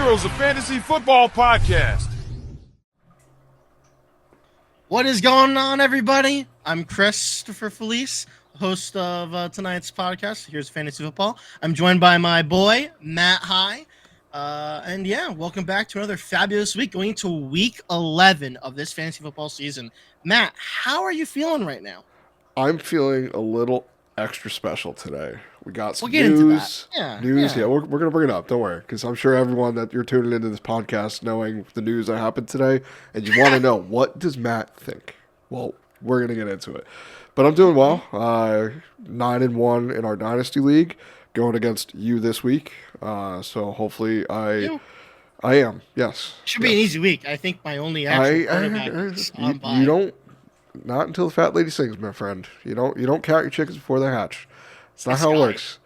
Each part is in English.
Heroes of Fantasy Football Podcast. What is going on, everybody? I'm Christopher Felice, host of tonight's podcast, Here's Fantasy Football. I'm joined by my boy, Matt High. And yeah, welcome back to another fabulous week, going into week 11 of this fantasy football season. Matt, how are you feeling right now? I'm feeling a little extra special today. We got some news. Into that. News. Yeah, we're going to bring it up. Don't worry, because I'm sure everyone that you're tuning into this podcast knowing the news that happened today, and you want to know, what does Matt think? Well, we're going to get into it. But I'm doing well. 9-1 in our Dynasty League, going against you this week. So hopefully I am, yes. Should be an easy week. I think my only actual quarterback is on bye. You don't, not until the fat lady sings, my friend. You don't count your chickens before they hatch. It's not how it works.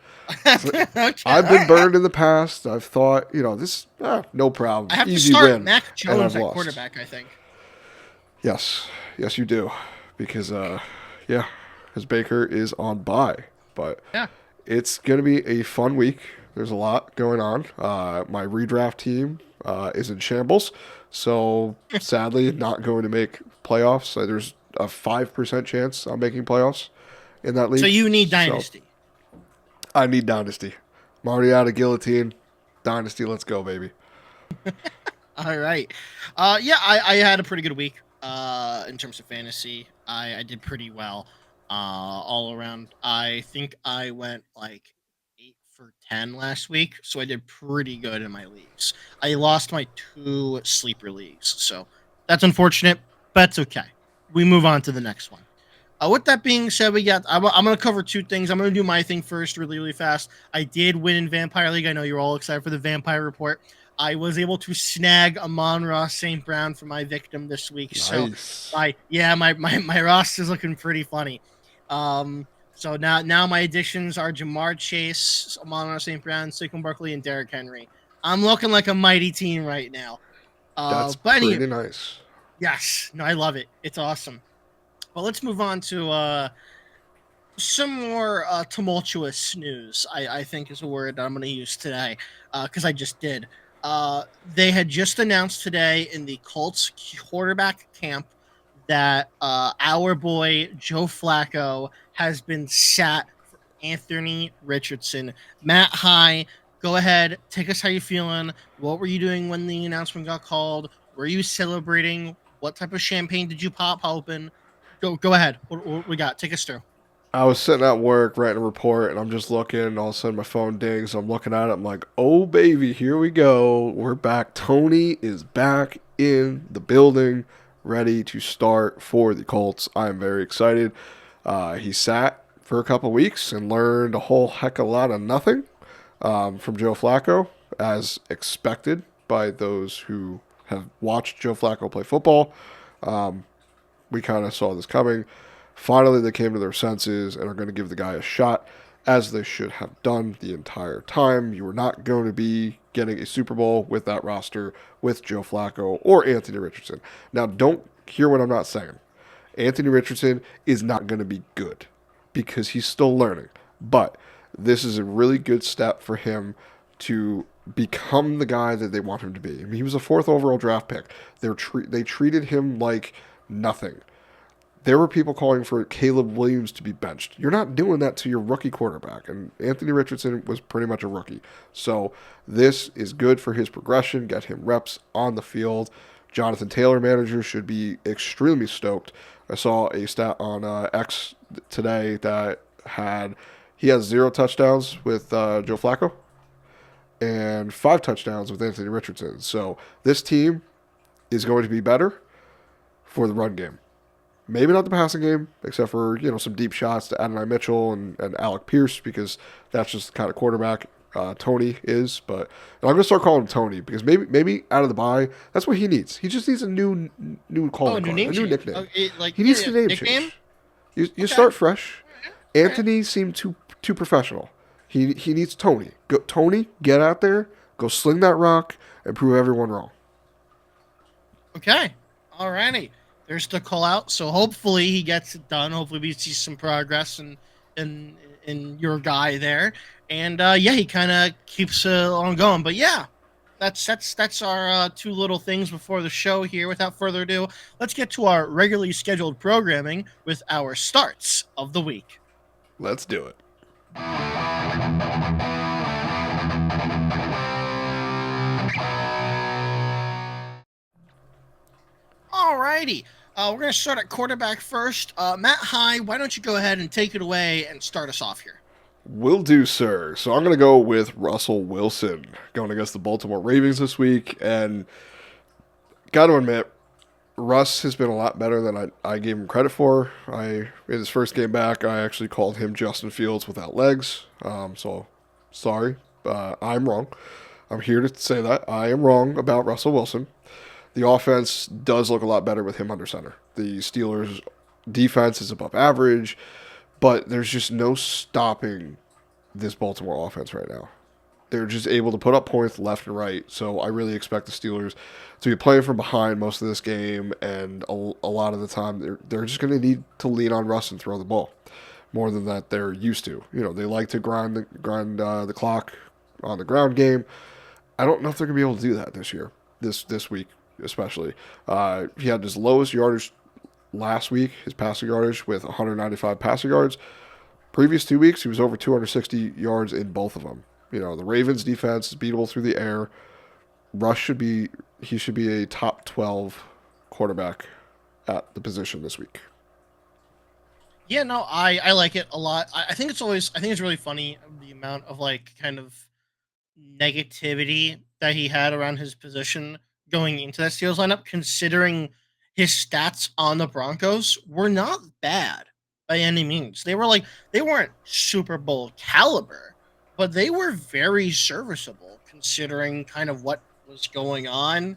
Okay, I've been burned in the past. I've thought, this, no problem. I have Easy to start win, Mac Jones at quarterback, I think. Yes, you do. Because, his Baker is on bye. But it's going to be a fun week. There's a lot going on. My redraft team is in shambles. So, sadly, not going to make playoffs. There's a 5% chance I'm making playoffs in that league. So you need Dynasty. I need Dynasty. I'm already out of Guillotine. Dynasty, let's go, baby. All right. I had a pretty good week in terms of fantasy. I did pretty well all around. I think I went like 8 for 10 last week, so I did pretty good in my leagues. I lost my 2 sleeper leagues, so that's unfortunate, but it's okay. We move on to the next one. With that being said, I'm going to cover 2 things. I'm going to do my thing first really, really fast. I did win in Vampire League. I know you're all excited for the Vampire Report. I was able to snag Amon-Ra St. Brown for my victim this week. Nice. So, my roster's looking pretty funny. So now my additions are Jamar Chase, Amon-Ra St. Brown, Saquon Barkley, and Derrick Henry. I'm looking like a mighty team right now. That's pretty nice. Yes. No, I love it. It's awesome. Well, let's move on to some more tumultuous news, I think is a word I'm going to use today, because I just did. They had just announced today in the Colts quarterback camp that our boy Joe Flacco has been sat for Anthony Richardson. Matt High, go ahead. Take us how you feeling. What were you doing when the announcement got called? Were you celebrating? What type of champagne did you pop open? Go ahead. What we got? Take us through. I was sitting at work writing a report, and I'm just looking, and all of a sudden my phone dings. I'm looking at it. I'm like, oh, baby, here we go. We're back. Tony is back in the building, ready to start for the Colts. I'm very excited. He sat for a couple weeks and learned a whole heck of a lot of nothing from Joe Flacco, as expected by those who have watched Joe Flacco play football. We kind of saw this coming. Finally, they came to their senses and are going to give the guy a shot, as they should have done the entire time. You were not going to be getting a Super Bowl with that roster with Joe Flacco or Anthony Richardson. Now, don't hear what I'm not saying. Anthony Richardson is not going to be good because he's still learning. But this is a really good step for him to become the guy that they want him to be. I mean, he was a 4th overall draft pick. They treated him like nothing. There were people calling for Caleb Williams to be benched. You're not doing that to your rookie quarterback, and Anthony Richardson was pretty much a rookie. So this is good for his progression, get him reps on the field. Jonathan Taylor, manager, should be extremely stoked. I saw a stat on X today that he has 0 touchdowns with Joe Flacco and 5 touchdowns with Anthony Richardson. So this team is going to be better for the run game. Maybe not the passing game, except for, some deep shots to Adonai Mitchell and Alec Pierce, because that's just the kind of quarterback Tony is. But I'm going to start calling him Tony, because maybe out of the bye, that's what he needs. He just needs a new calling card, a new nickname. He needs a name change. You start fresh. Anthony seemed too professional. He needs Tony. Tony, get out there, go sling that rock, and prove everyone wrong. Okay. All righty. There's the call out. So hopefully he gets it done. Hopefully we see some progress in your guy there. And he kind of keeps on going. But yeah, That's our two little things before the show here. Without further ado, let's get to our regularly scheduled programming with our starts of the week. Let's do it. Alrighty. We're going to start at quarterback first. Matt High, why don't you go ahead and take it away and start us off here? Will do, sir. So I'm going to go with Russell Wilson going against the Baltimore Ravens this week. And got to admit, Russ has been a lot better than I gave him credit for. In his first game back, I actually called him Justin Fields without legs. So sorry, I'm wrong. I'm here to say that I am wrong about Russell Wilson. The offense does look a lot better with him under center. The Steelers' defense is above average, but there's just no stopping this Baltimore offense right now. They're just able to put up points left and right, so I really expect the Steelers to be playing from behind most of this game, and a lot of the time they're just going to need to lean on Russ and throw the ball more than that they're used to. You know, they like to grind the clock on the ground game. I don't know if they're going to be able to do that this year, this week especially. He had his lowest yardage last week, his passing yardage, with 195 passing yards. Previous 2 weeks, he was over 260 yards in both of them. You know, the Ravens' defense is beatable through the air. Russ should be a top 12 quarterback at the position this week. Yeah, no, I like it a lot. I think it's really funny the amount of like kind of negativity that he had around his position going into that Steelers lineup, considering his stats on the Broncos were not bad by any means. They weren't Super Bowl caliber, but they were very serviceable considering kind of what was going on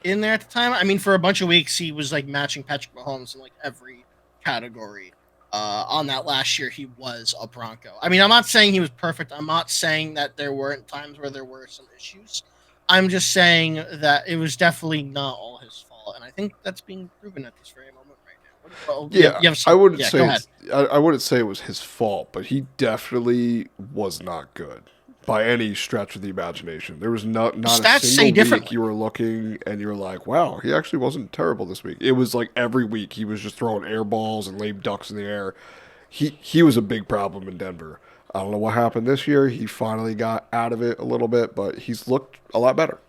in there at the time. I mean, for a bunch of weeks, he was like matching Patrick Mahomes in like every category. On that last year, he was a Bronco. I mean, I'm not saying he was perfect. I'm not saying that there weren't times where there were some issues. I'm just saying that it was definitely not all his fault, and I think that's being proven at this very moment right now. Well, I wouldn't say it was his fault, but he definitely was not good by any stretch of the imagination. There was not a single week you were looking and you were like, wow, he actually wasn't terrible this week. It was like every week he was just throwing air balls and lame ducks in the air. He was a big problem in Denver. I don't know what happened this year. He finally got out of it a little bit, but he's looked a lot better.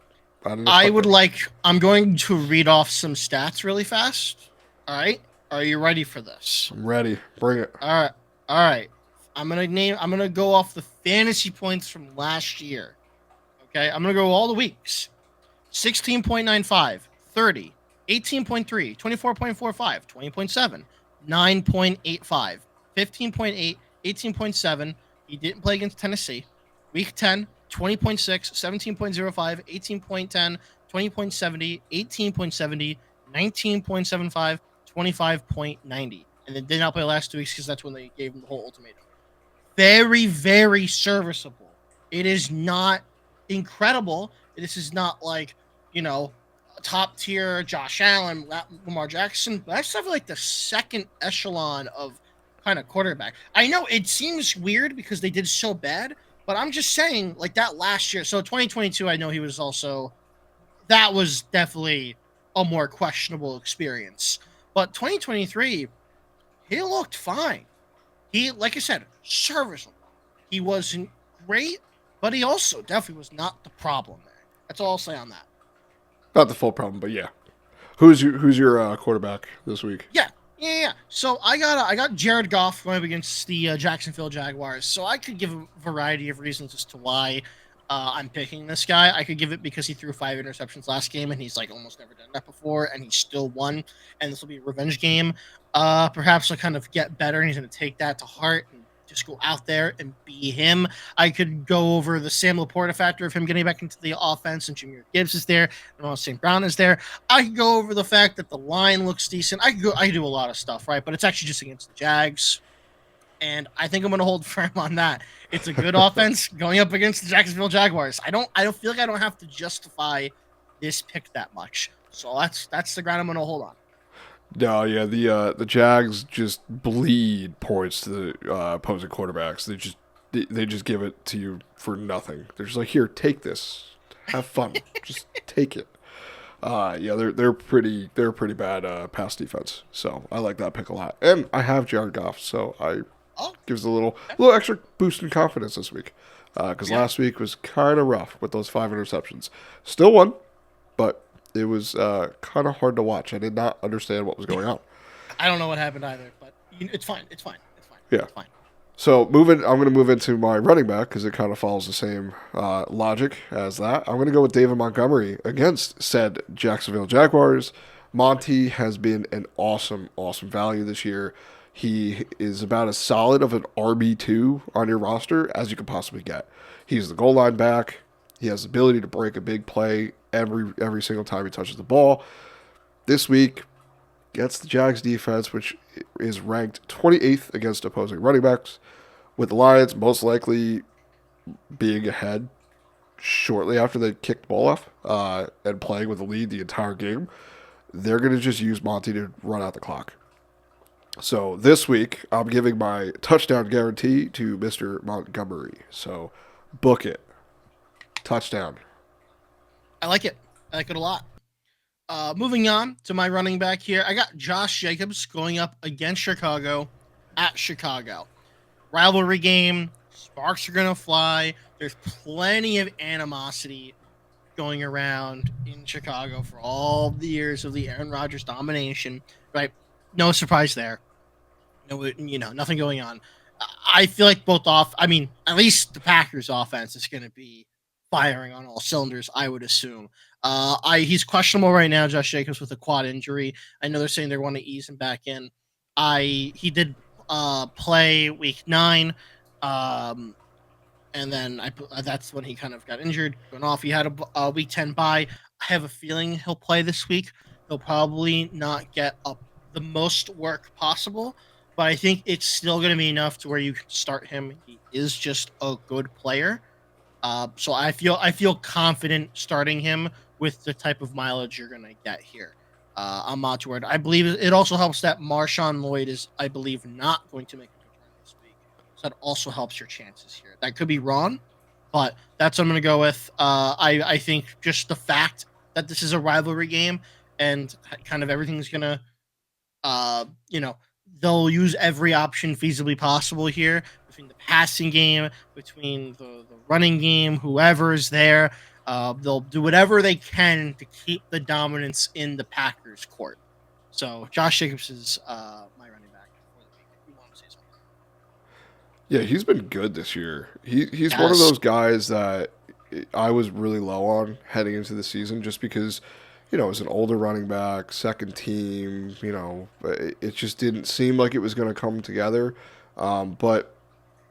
I'm going to read off some stats really fast. All right. Are you ready for this? I'm ready. Bring it. All right. I'm gonna go off the fantasy points from last year. Okay, I'm gonna go all the weeks. 16.95, 30, 18.3, 24.45, 20.7, 9.85, 15.8, 18.7. He didn't play against Tennessee. Week 10, 20.6, 17.05, 18.10, 20.70, 18.70, 19.75, 25.90. And then did not play last 2 weeks because that's when they gave him the whole ultimatum. Very, very serviceable. It is not incredible. This is not like, top tier Josh Allen, Lamar Jackson. But that's definitely like the second echelon of kind of quarterback. I know it seems weird because they did so bad, but I'm just saying like that last year. So 2022, I know he was also, that was definitely a more questionable experience. But 2023, he looked fine. He, like I said, serviceable. He wasn't great, but he also definitely was not the problem there. That's all I'll say on that. Not the full problem, but yeah. Who's your quarterback this week? Yeah. So I got Jared Goff going up against the Jacksonville Jaguars. So I could give a variety of reasons as to why I'm picking this guy. I could give it because he threw 5 interceptions last game, and he's like almost never done that before, and he still won. And this will be a revenge game. Perhaps he'll kind of get better, and he's going to take that to heart and just go out there and be him. I could go over the Sam Laporta factor of him getting back into the offense, and Jahmyr Gibbs is there, and St. Brown is there. I could go over the fact that the line looks decent. I could do a lot of stuff, right? But it's actually just against the Jags. And I think I'm going to hold firm on that. It's a good offense going up against the Jacksonville Jaguars. I don't feel like I don't have to justify this pick that much. So that's the ground I'm going to hold on. No, yeah, the Jags just bleed points to the opposing quarterbacks. They just give it to you for nothing. They're just like, here, take this, Have fun. Just take it. Yeah, they're pretty bad pass defense. So I like that pick a lot. And I have Jared Goff, so I Oh, gives a little extra boost in confidence this week. Because yeah. last week was kind of rough with those 5 interceptions. Still won, but it was kind of hard to watch. I did not understand what was going on. I don't know what happened either, but it's fine. It's fine. It's fine. Yeah. It's fine. So I'm going to move into my running back because it kind of follows the same logic as that. I'm going to go with David Montgomery against said Jacksonville Jaguars. Monty has been an awesome value this year. He is about as solid of an RB2 on your roster as you could possibly get. He's the goal line back. He has the ability to break a big play every single time he touches the ball. This week, gets the Jags defense, which is ranked 28th against opposing running backs, with the Lions most likely being ahead shortly after they kick the ball off and playing with the lead the entire game. They're going to just use Monty to run out the clock. So this week, I'm giving my touchdown guarantee to Mr. Montgomery. So book it. Touchdown. I like it. I like it a lot. Moving on to my running back here, I got Josh Jacobs going up against Chicago at Chicago. Rivalry game, sparks are going to fly. There's plenty of animosity going around in Chicago for all the years of the Aaron Rodgers domination, right? No surprise there. No, nothing going on. I feel like at least the Packers offense is going to be firing on all cylinders, I would assume. He's questionable right now, Josh Jacobs, with a quad injury. I know they're saying they want to ease him back in. He did play week 9, and then that's when he kind of got injured, went off. He had a week 10 bye. I have a feeling he'll play this week. He'll probably not get the most work possible, but I think it's still going to be enough to where you can start him. He is just a good player. So I feel confident starting him with the type of mileage you're going to get here. I'm not too worried. I believe it also helps that Marshawn Lloyd is, I believe, not going to make a return this week. So that also helps your chances here. That could be wrong, but that's what I'm going to go with. I think just the fact that this is a rivalry game and kind of everything's going to, they'll use every option feasibly possible here between the passing game, between the running game, whoever's there. They'll do whatever they can to keep the dominance in the Packers' court. So Josh Jacobs is my running back for the week. If you want to say something. Yeah, he's been good this year. He's one of those guys that I was really low on heading into the season just because, as an older running back, second team, it just didn't seem like it was going to come together. But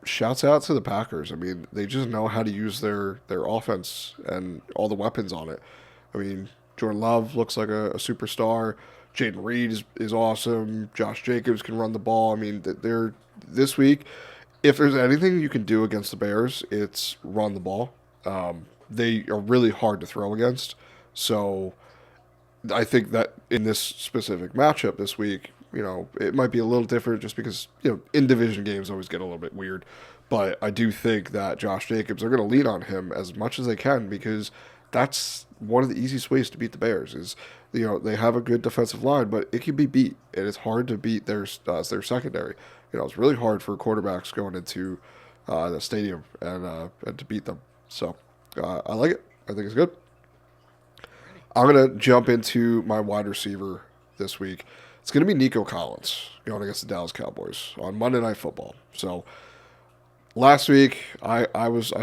shouts out to the Packers. I mean, they just know how to use their offense and all the weapons on it. I mean, Jordan Love looks like a superstar. Jaden Reed is awesome. Josh Jacobs can run the ball. I mean, they're this week, if there's anything you can do against the Bears, it's run the ball. They are really hard to throw against. So I think that in this specific matchup this week, it might be a little different just because, in division games always get a little bit weird. But I do think that Josh Jacobs are going to lean on him as much as they can because that's one of the easiest ways to beat the Bears is, they have a good defensive line, but it can be beat. And it's hard to beat their secondary. It's really hard for quarterbacks going into the stadium and to beat them. So I like it. I think it's good. I'm going to jump into my wide receiver this week. It's going to be Nico Collins going against the Dallas Cowboys on Monday Night Football. So last week, I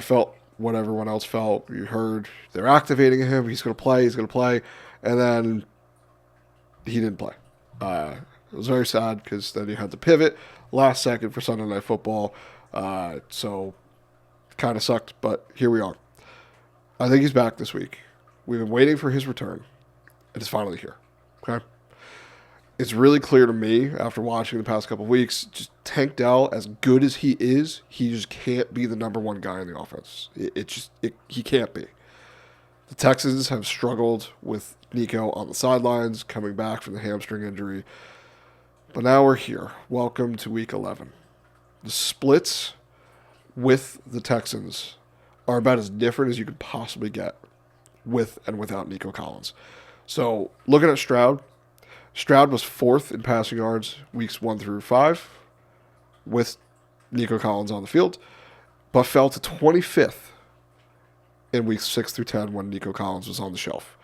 felt what everyone else felt. You heard they're activating him. He's going to play. And then he didn't play. It was very sad because then you had to pivot last second for Sunday Night Football. So kind of sucked, but here we are. I think he's back this week. We've been waiting for his return. It is finally here. Okay? It's really clear to me after watching the past couple of weeks, just Tank Dell, as good as he is, he just can't be the number one guy in the offense. He can't be. The Texans have struggled with Nico on the sidelines, coming back from the hamstring injury. But now we're here. Welcome to Week 11. The splits with the Texans are about as different as you could possibly get. with and without Nico Collins. So looking at Stroud was 4th in passing yards weeks 1 through 5 with Nico Collins on the field, but fell to 25th in weeks 6 through 10 when Nico Collins was on the shelf.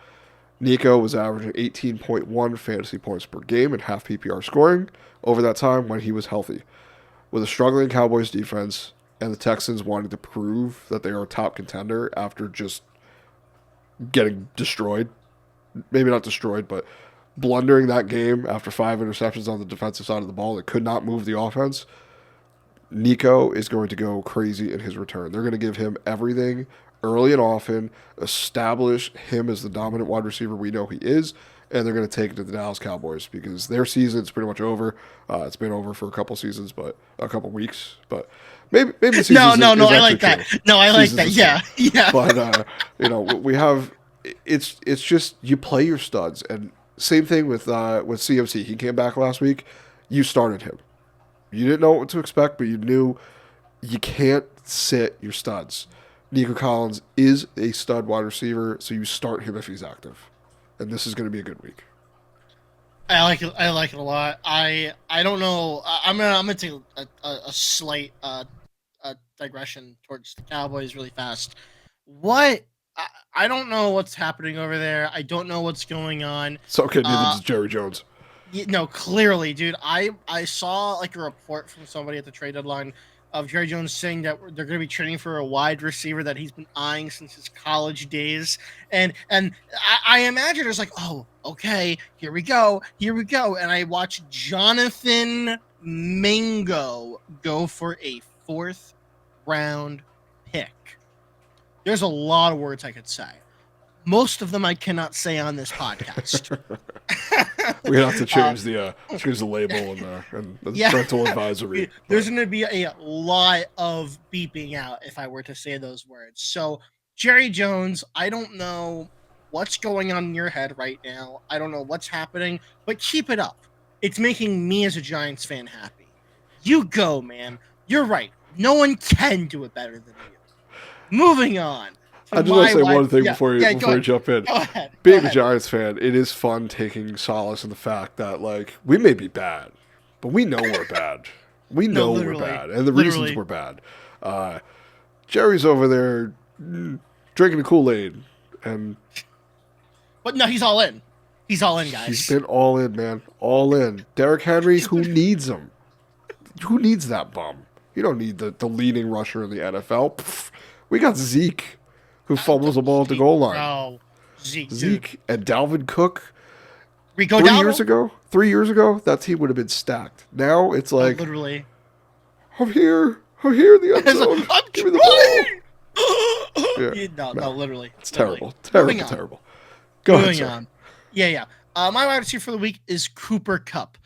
Nico was averaging 18.1 fantasy points per game in half PPR scoring over that time when he was healthy. With a struggling Cowboys defense and the Texans wanting to prove that they are a top contender after just getting destroyed, maybe not destroyed, but blundering that game after 5 interceptions on the defensive side of the ball that could not move the offense, Nico is going to go crazy in his return. They're going to give him everything early and often, establish him as the dominant wide receiver we know he is, and they're going to take it to the Dallas Cowboys because their season's pretty much over. It's been over for a couple seasons, but a couple weeks, but maybe the season. No, I like that. No, I like that. Yeah. But we have it's just you play your studs, and same thing with CMC. He came back last week. You started him. You didn't know what to expect, but you knew you can't sit your studs. Nico Collins is a stud wide receiver, so you start him if he's active. And this is going to be a good week. I like it. I like it a lot. I don't know. I'm gonna take a slight digression towards the Cowboys really fast. I don't know what's happening over there. I don't know what's going on. It's okay. Neither does Jerry Jones. No, clearly, dude. I saw like a report from somebody at the trade deadline of Jerry Jones saying that they're going to be trading for a wide receiver that he's been eyeing since his college days. And I imagine it's like, oh, okay, here we go. And I watched Jonathan Mingo go for a 4th round pick. There's a lot of words I could say. Most of them I cannot say on this podcast. We have to change the label and the parental advisory. There's going to be a lot of beeping out if I were to say those words. So, Jerry Jones, I don't know what's going on in your head right now. I don't know what's happening, but keep it up. It's making me as a Giants fan happy. You go, man. You're right. No one can do it better than you. Moving on. I just want to say one thing before you jump in. Go ahead. Being a Giants fan, it is fun taking solace in the fact that, like, we may be bad, but we know we're bad. We know we're bad, and the reasons we're bad. Jerry's over there drinking the Kool-Aid, but no, he's all in. He's all in, guys. He's been all in, man. All in. Derrick Henry, who needs him? Who needs that bum? You don't need the leading rusher in the NFL. Pfft. We got Zeke, who fumbles the ball at the goal line. Oh, Zeke and Dalvin Cook. Rico 3 years ago, that team would have been stacked. Now it's like, literally, I'm here in the end zone. Give me the ball. No, literally. It's terrible. Terrible. Go ahead, sir. Yeah. My wide receiver for the week is Cooper Kupp.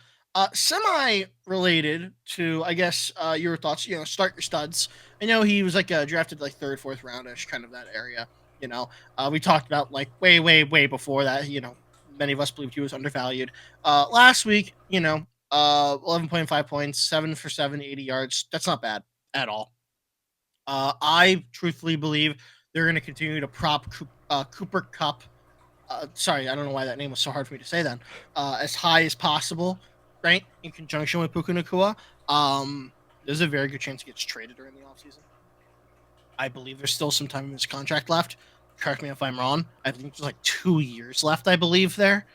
Semi-related to, I guess, your thoughts. Start your studs. I know he was drafted like 3rd, 4th roundish, kind of that area. We talked about like way before that. Many of us believed he was undervalued. Last week, 11.5 points, 7 for 7, 80 yards. That's not bad at all. I truthfully believe they're going to continue to prop Cooper Kupp. Sorry, I don't know why that name was so hard for me to say then. As high as possible, right? In conjunction with Puka Nacua. There's a very good chance he gets traded during the offseason. I believe there's still some time in his contract left. Correct me if I'm wrong. I think there's like 2 years left, I believe, there.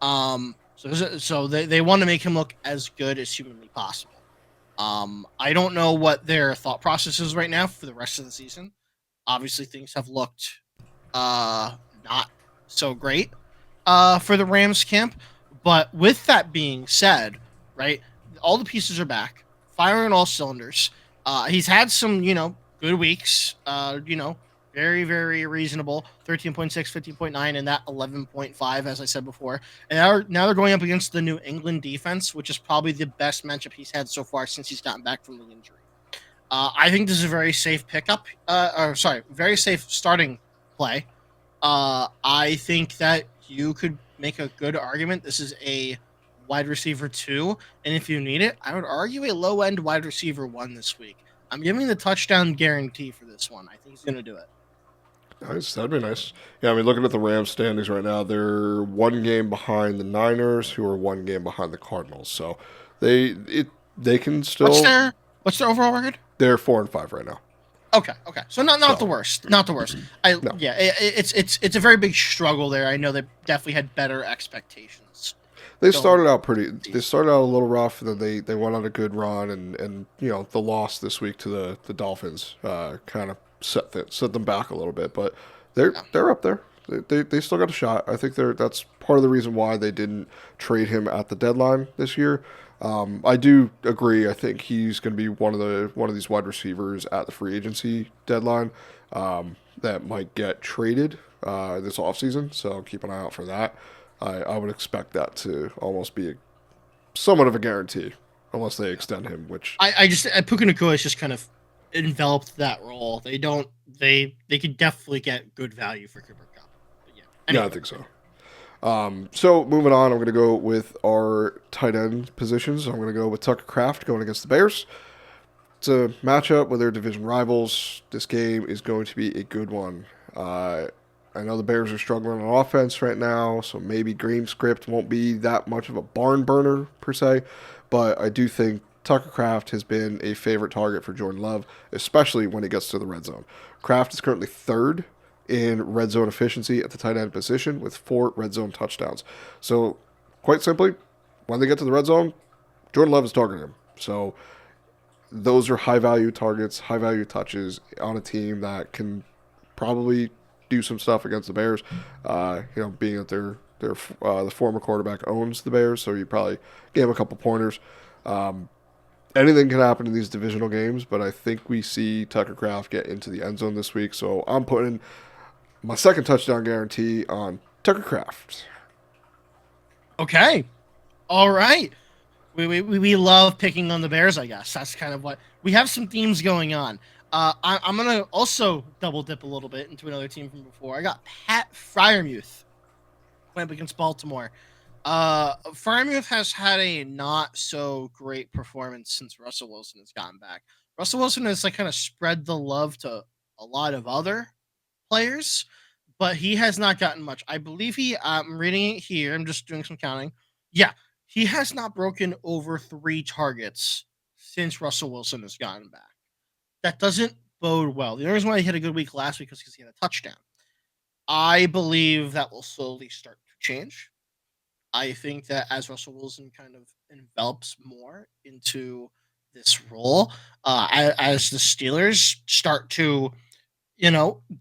So they want to make him look as good as humanly possible. I don't know what their thought process is right now for the rest of the season. Obviously, things have looked not so great for the Rams camp. But with that being said, right, all the pieces are back, firing all cylinders. He's had some, good weeks, very, very reasonable, 13.6, 15.9, and that 11.5, as I said before. And now they're going up against the New England defense, which is probably the best matchup he's had so far since he's gotten back from the injury. I think this is a very safe very safe starting play. I think that you could make a good argument. This is a wide receiver 2, and if you need it, I would argue a low-end wide receiver 1 this week. I'm giving the touchdown guarantee for this one. I think he's going to do it. Nice. That'd be nice. Yeah, I mean, looking at the Rams standings right now, they're one game behind the Niners, who are one game behind the Cardinals. So they can What's still. their what's their overall record? They're 4-5 right now. Okay. So not the So worst. Not the worst. no, It's a very big struggle there. I know they definitely had better expectations. they going started out into pretty. the They season. started out a little rough, and then they went on a good run, and the loss this week to the Dolphins kind of set them back a little bit, but Yeah. they're up there. They still got a shot. I think that's part of the reason why they didn't trade him at the deadline this year. I do agree. I think he's going to be one of these wide receivers at the free agency deadline that might get traded this offseason. So keep an eye out for that. I would expect that to almost be somewhat of a guarantee, unless they extend him. Which Puka Nacua is just kind of enveloped that role. They could definitely get good value for Cooper Cup. But yeah. yeah, Anyway. I think so. So moving on, I'm going to go with our tight end positions. I'm going to go with Tucker Kraft going against the Bears. It's a matchup with their division rivals. This game is going to be a good one. I know the Bears are struggling on offense right now, so maybe Green script won't be that much of a barn burner per se, but I do think Tucker Kraft has been a favorite target for Jordan Love, especially when he gets to the red zone. Kraft is currently third in red zone efficiency at the tight end position with 4 red zone touchdowns. So, quite simply, when they get to the red zone, Jordan Love is targeting him. So, those are high value targets, high value touches on a team that can probably do some stuff against the Bears. Being that the former quarterback owns the Bears, so you probably gave him a couple pointers. Anything can happen in these divisional games, but I think we see Tucker Kraft get into the end zone this week. So I'm putting my second touchdown guarantee on Tucker Kraft. Okay. All right. We love picking on the Bears, I guess. That's kind of what we have some themes going on. I'm going to also double dip a little bit into another team from before. I got Pat Freiermuth playing up against Baltimore. Freiermuth has had a not so great performance since Russell Wilson has gotten back. Russell Wilson has kind of spread the love to a lot of other players, but he has not gotten much. I believe I'm reading it here. I'm just doing some counting. Yeah, he has not broken over 3 targets since Russell Wilson has gotten back. That doesn't bode well. The only reason why he had a good week last week was because he had a touchdown. I believe that will slowly start to change. I think that as Russell Wilson kind of envelops more into this role, as the Steelers start to,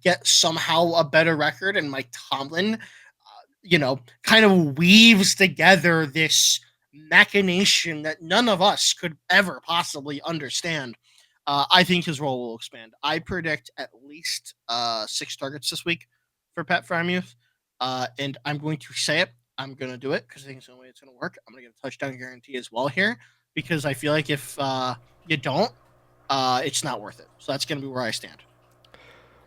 get somehow a better record, and Mike Tomlin, kind of weaves together this machination that none of us could ever possibly understand. I think his role will expand. I predict at least 6 targets this week for Pat Freiermuth, and I'm going to say it. I'm going to do it because I think it's the only way it's going to work. I'm going to give a touchdown guarantee as well here because I feel like if you don't, it's not worth it. So that's going to be where I stand.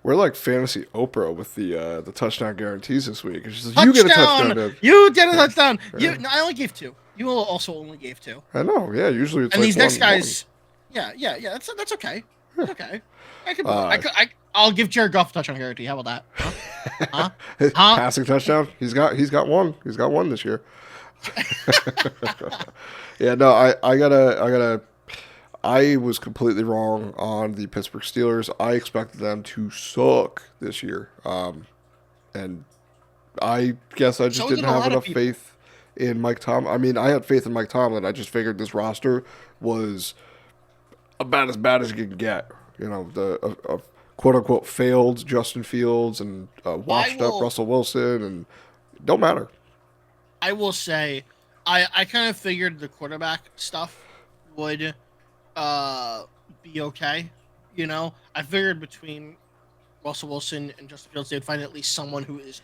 We're like fantasy Oprah with the touchdown guarantees this week. It's just, Touchdown! you get a touchdown. Dude. You get a touchdown. No, I only gave 2. You also only gave 2. I know. Yeah, usually it's And like these next one. guys, yeah. That's okay. That's okay. I'll give Jared Goff a touchdown guarantee. How about that? Huh? Passing touchdown. He's got one. He's got one this year. Yeah, no, I was completely wrong on the Pittsburgh Steelers. I expected them to suck this year. And I guess I just So didn't did a have lot of enough people. faith in Mike Tomlin. I mean, I had faith in Mike Tomlin. I just figured this roster was about as bad as you can get. The quote unquote failed Justin Fields and washed up Russell Wilson, and it don't matter. I will say, I kind of figured the quarterback stuff would be okay. I figured between Russell Wilson and Justin Fields, they'd find at least someone who is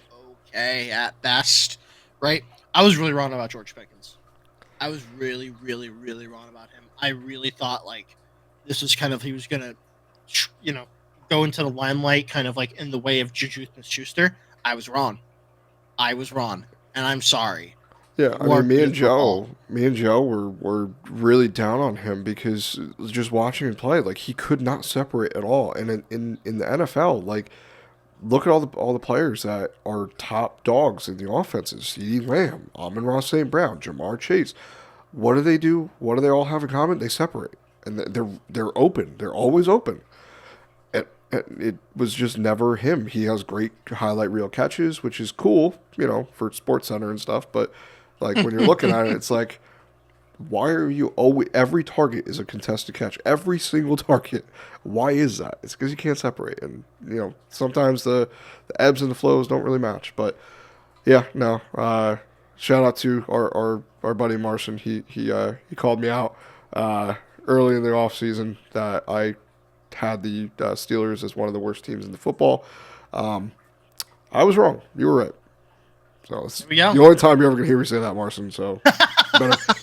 okay at best, right? I was really wrong about George Pickens. I was really, really, really wrong about him. I really thought this was kind of he was gonna, go into the limelight, kind of in the way of Juju Smith-Schuster. I was wrong, and I'm sorry. Yeah, I mean, me and Joe were really down on him because just watching him play, he could not separate at all. And in the NFL, look at all the players that are top dogs in the offenses. CeeDee Lamb, Amon-Ra St. Brown, Jamar Chase. What do they do? What do they all have in common? They separate, and they're open. They're always open. And it was just never him. He has great highlight reel catches, which is cool, for Sports Center and stuff. But like when you're looking at it, it's like, why are you always, every target is a contested catch, every single target? Why is that? It's because you can't separate, and sometimes the ebbs and the flows don't really match. But yeah, no. Shout out to our buddy Marson. He called me out early in the offseason that I had the Steelers as one of the worst teams in the football. I was wrong. You were right. So it's the only time you're ever gonna hear me say that, Marson. So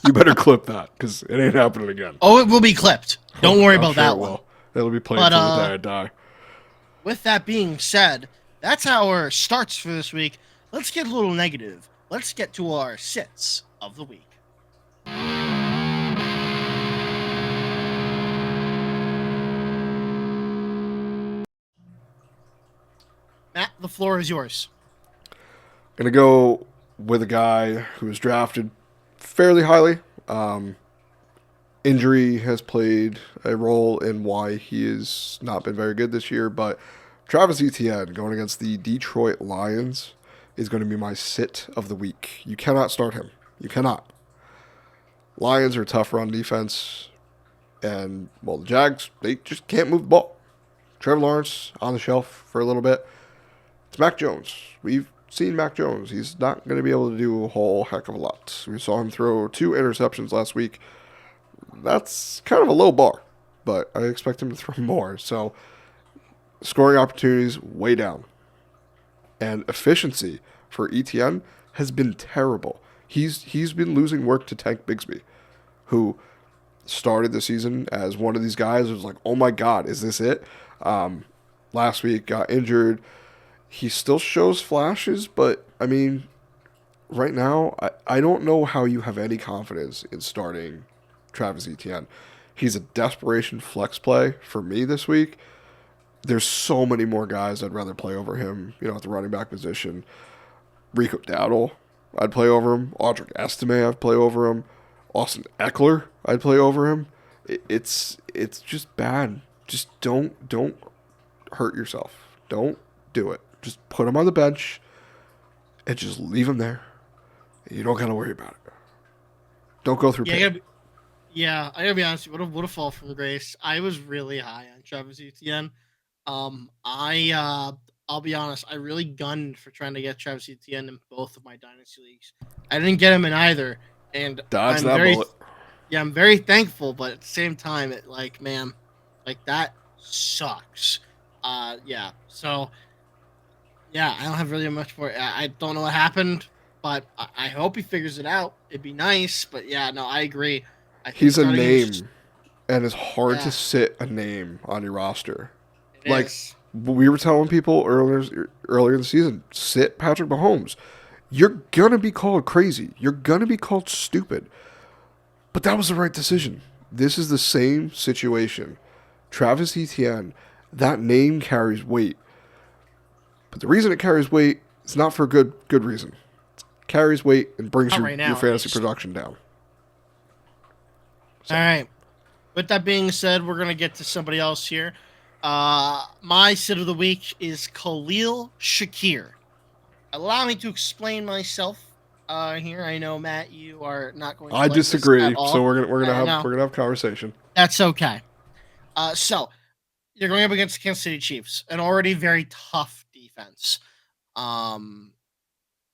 you better clip that because it ain't happening again. Oh, it will be clipped. Don't worry about that one. It'll be played until the day I die. With that being said, that's our starts for this week. Let's get a little negative. Let's get to our sits of the week. Matt, the floor is yours. Gonna go with a guy who was drafted fairly highly. Injury has played a role in why he has not been very good this year, but Travis Etienne going against the Detroit Lions is going to be my sit of the week. You cannot start him. You cannot. Lions are a tough run defense, and, well, the Jags, they just can't move the ball. Trevor Lawrence on the shelf for a little bit. It's Mac Jones. We've seen Mac Jones. He's not going to be able to do a whole heck of a lot. We saw him throw 2 interceptions last week. That's kind of a low bar, but I expect him to throw more. So, scoring opportunities way down. And efficiency for Etienne has been terrible. He's been losing work to Tank Bigsby, who started the season as one of these guys who was like, oh my God, is this it? Last week got injured. He still shows flashes, but I mean, right now, I don't know how you have any confidence in starting Travis Etienne. He's a desperation flex play for me this week. There's so many more guys I'd rather play over him, at the running back position. Rico Dowdle, I'd play over him. Audric Estime, I'd play over him. Austin Eckler, I'd play over him. It's just bad. Just don't hurt yourself. Don't do it. Just put him on the bench and just leave him there. You don't gotta worry about it. Don't go through pain. I gotta be honest. What a fall from grace. I was really high on Travis Etienne. I'll be honest. I really gunned for trying to get Travis Etienne in both of my dynasty leagues. I didn't get him in either, and dodge that bullet. Yeah, I'm very thankful, but at the same time, that sucks. So. Yeah, I don't have really much more. I don't know what happened, but I hope he figures it out. It'd be nice, but yeah, no, I agree. He's a name, and it's hard to sit a name on your roster. We were telling people earlier in the season, sit Patrick Mahomes. You're going to be called crazy. You're going to be called stupid. But that was the right decision. This is the same situation. Travis Etienne, that name carries weight. But the reason it carries weight is not for a good reason. It carries weight and brings your fantasy production down. So. All right. With that being said, we're going to get to somebody else here. My sit of the week is Khalil Shakir. Allow me to explain myself here. I know, Matt, you are not going to I disagree, so we're gonna have conversation. That's okay. So you're going up against the Kansas City Chiefs, an already very tough defense.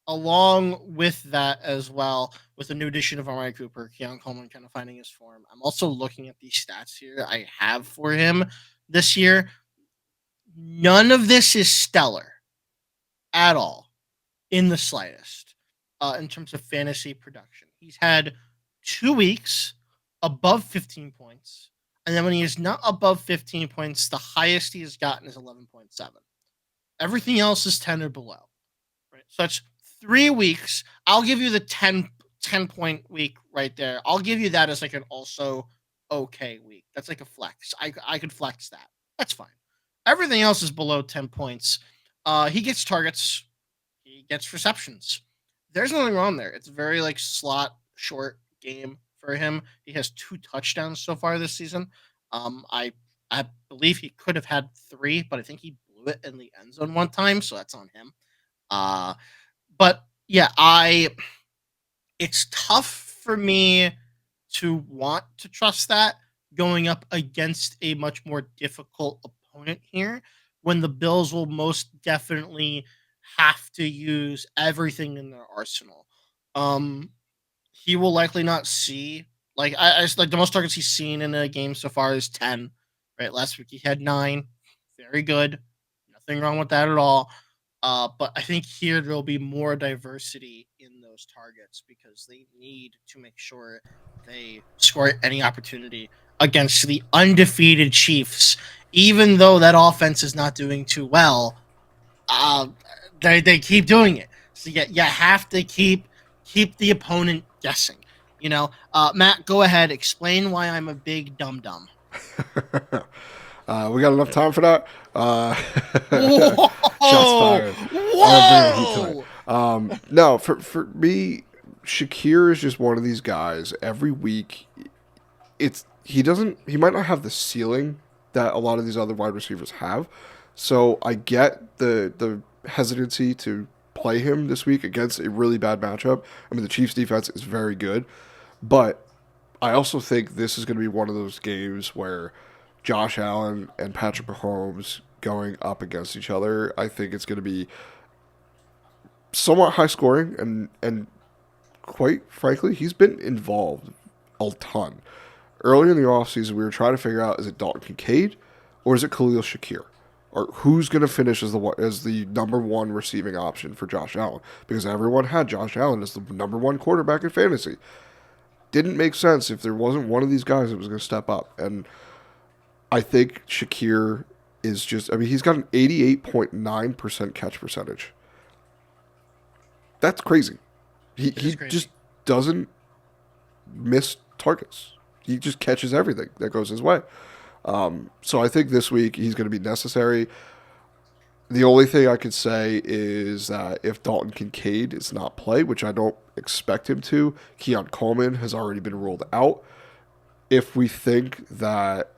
Along with that as well, with the new addition of Amari Cooper, Keon Coleman kind of finding his form. I'm also looking at these stats here I have for him this year. None of this is stellar at all, in the slightest, in terms of fantasy production. He's had 2 weeks above 15 points, and then when he is not above 15 points, the highest he has gotten is 11.7. Everything else is 10 or below. Right? So that's 3 weeks. I'll give you the 10-point week right there. I'll give you that as like an also okay week. That's like a flex. I could flex that. That's fine. Everything else is below 10 points. He gets targets. He gets receptions. There's nothing wrong there. It's a very like slot short game for him. He has 2 touchdowns so far this season. I believe he could have had 3, but I think he blew it in the end zone one time, so that's on him. Uh, but yeah, it's tough for me to want to trust that going up against a much more difficult opponent here when the Bills will most definitely have to use everything in their arsenal. Um, he will likely not see like the most targets he's seen in a game so far is 10. Right, last week he had 9. Very good, nothing wrong with that at all. But I think here there'll be more diversity in those targets because they need to make sure they score any opportunity against the undefeated Chiefs. Even though that offense is not doing too well, uh, they keep doing it. So you have to keep the opponent guessing. Matt, go ahead. Explain why I'm a big dum dum. We got enough time for that. Shots Whoa! fired. Whoa! No, for me, Shakir is just one of these guys. Every week, he might not have the ceiling that a lot of these other wide receivers have. So I get the hesitancy to play him this week against a really bad matchup. I mean, the Chiefs defense is very good, but I also think this is going to be one of those games where Josh Allen and Patrick Mahomes going up against each other. I think it's going to be somewhat high scoring, and quite frankly, he's been involved a ton. Earlier in the offseason, we were trying to figure out, is it Dalton Kincaid or is it Khalil Shakir? Or who's going to finish as the number one receiving option for Josh Allen? Because everyone had Josh Allen as the number one quarterback in fantasy. Didn't make sense if there wasn't one of these guys that was going to step up. And I think Shakir is just, I mean, he's got an 88.9% catch percentage. That's crazy. He Crazy. just doesn't miss targets. He just catches everything that goes his way. So I think this week he's going to be necessary. The only thing I could say is that if Dalton Kincaid is not played, which I don't expect him to, Keon Coleman has already been ruled out. If we think that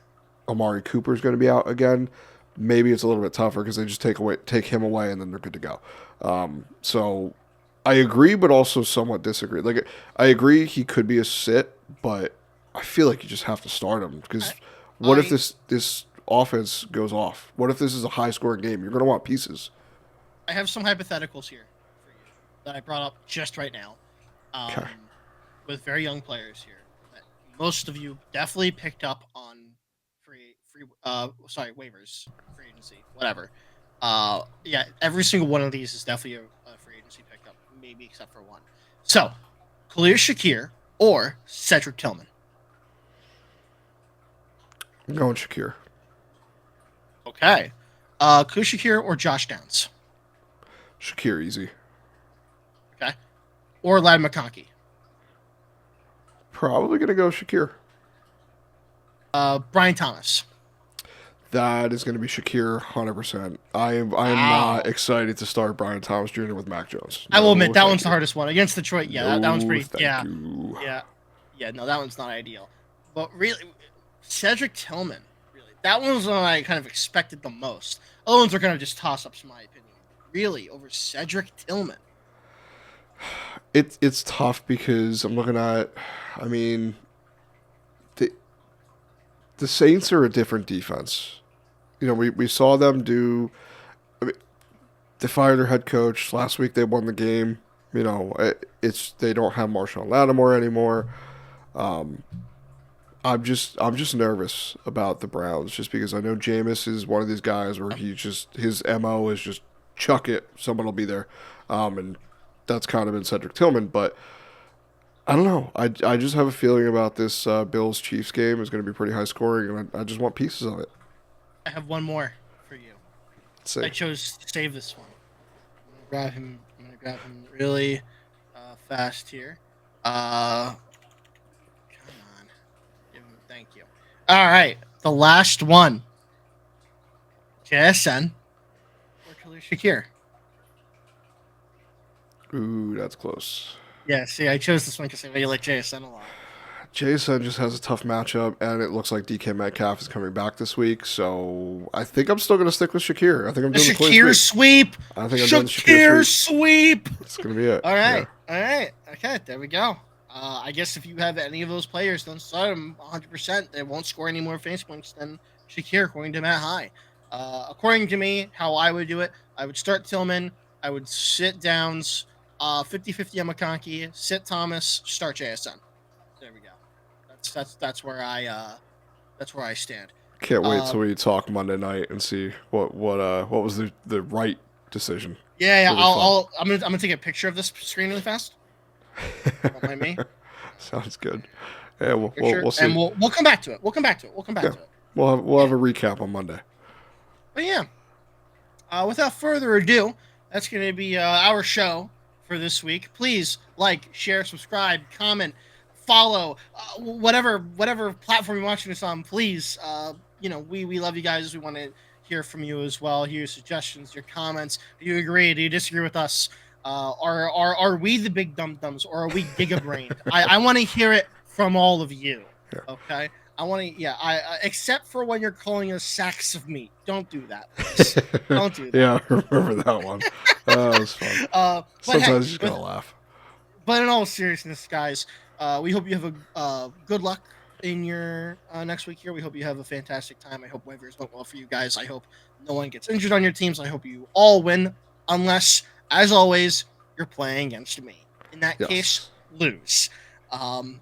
Amari Cooper is going to be out again, maybe it's a little bit tougher because they just take him away and then they're good to go. So I agree, but also somewhat disagree. Like, I agree he could be a sit, but I feel like you just have to start him because what if this offense goes off? What if this is a high-scoring game? You're going to want pieces. I have some hypotheticals here for you that I brought up just right now, Okay. with very young players here that most of you definitely picked up on waivers, free agency, whatever. Yeah, every single one of these is definitely a free agency pickup, maybe except for one. So, Khalil Shakir or Cedric Tillman. I'm going Shakir. Okay. Khalil Shakir or Josh Downs. Shakir, easy. Okay. Or Ladd McConkey. Probably going to go Shakir. Brian Thomas. That is going to be Shakir 100%. I am not excited to start Brian Thomas Jr. with Mac Jones. I will admit that one's the hardest one against Detroit. Yeah, that one's pretty. Thank you. Yeah. No, that one's not ideal. But really, Cedric Tillman. Really, that one was one I kind of expected the most. Other ones are kind of just toss-ups, in my opinion. Really, over Cedric Tillman. It's tough because I'm looking at. I mean, the Saints are a different defense. You know, we saw them do. I mean, they fired their head coach last week. They won the game. You know, they don't have Marshawn Lattimore anymore. I'm just nervous about the Browns just because I know Jameis is one of these guys where his MO is just chuck it, someone will be there, and that's kind of been Cedric Tillman, but. I don't know. I just have a feeling about this Bills-Chiefs game is going to be pretty high scoring, and I just want pieces of it. I have one more for you. Let's see. I chose to save this one. I'm gonna grab him really fast here. Come on. Thank you. All right, the last one. JSN or Khalil Khalil Shakir. Ooh, that's close. Yeah, see, I chose this one because I really like JSN a lot. Jason just has a tough matchup, and it looks like DK Metcalf is coming back this week, so I think I'm still going to stick with Shakir. I think I'm doing the Shakir sweep. I think I'm doing the Shakir sweep. It's going to be it. All right. Okay, there we go. I guess if you have any of those players, don't start them 100%. They won't score any more face points than Shakir, according to Matt High. According to me, how I would do it, I would start Tillman. I would sit Downs, 50-50 on McConkey, sit Thomas, start JSN. There we go. That's where I stand. Can't wait till we talk Monday night and see what was the right decision. Yeah. I'm gonna take a picture of this screen really fast. Don't mind me. Sounds good. Yeah, we'll see. And we'll come back to it. We'll come back to it. We'll have a recap on Monday. But yeah. Without further ado, that's going to be our show for this week. Please like, share, subscribe, comment, follow, whatever platform you're watching us on. Please, we love you guys. We want to hear from you as well. Hear your suggestions, your comments. Do you agree? Do you disagree with us? Are we the big dum-dums, or are we giga-brained? I want to hear it from all of you. Yeah. Okay? I want to, except for when you're calling us sacks of meat. Don't do that, please. Don't do that. Yeah, I remember that one. That was fun. Sometimes you just gotta laugh. But in all seriousness, guys, we hope you have a good luck in your next week here. We hope you have a fantastic time. I hope waivers went well for you guys. I hope no one gets injured on your teams. I hope you all win, unless, as always, you're playing against me. In that case, lose.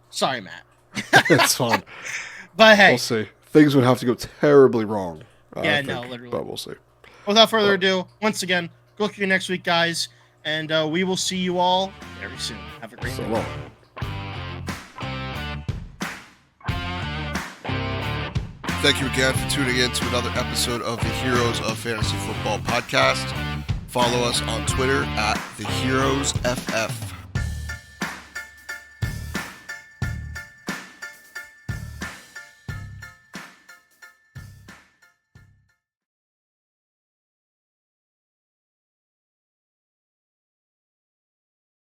Sorry, Matt. It's fun. But hey, we'll see. Things would have to go terribly wrong. Literally. But we'll see. Without further ado, once again, good luck to you next week, guys, and we will see you all very soon. Have a great day. So long. Thank you again for tuning in to another episode of the Heroes of Fantasy Football podcast. Follow us on Twitter at TheHeroesFF.